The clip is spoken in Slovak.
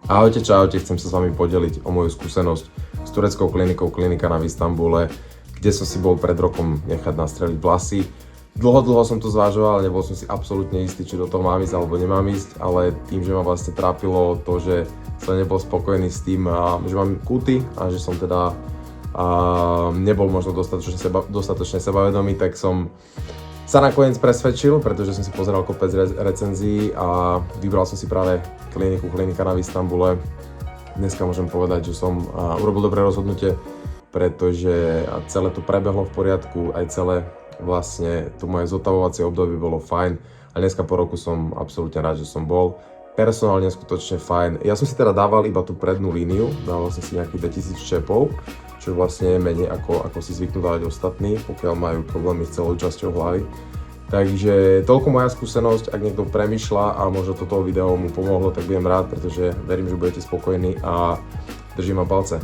Ahojte, čaute, chcem sa s vami podeliť o moju skúsenosť s tureckou klinikou Klinika v Istanbule, kde som si bol pred rokom nechať nastreliť vlasy. Dlho som to zvažoval, nebol som si absolútne istý, či do toho mám ísť alebo nemám ísť, ale tým, že ma vlastne trápilo to, že som nebol spokojný s tým, že mám kuty a že som teda nebol možno dostatočne sebavedomý, tak som sa nakoniec presvedčil, pretože som si pozeral kopec recenzií a vybral som si práve Klinika v Istanbule. Dneska môžem povedať, že som urobil dobré rozhodnutie, pretože celé to prebehlo v poriadku, aj celé vlastne to moje zotavovacie obdobie bolo fajn a dneska po roku som absolútne rád, že som bol. Personálne skutočne fajn. Ja som si teda dával iba tú prednú líniu, dával som si nejakých 2000 čepov, čo vlastne je menej ako si zvyknú dávať ostatní, pokiaľ majú problémy s celou časťou hlavy. Takže toľko moja skúsenosť, ak niekto premýšľa a možno toto video mu pomohlo, tak budem rád, pretože verím, že budete spokojní a držím vám palce.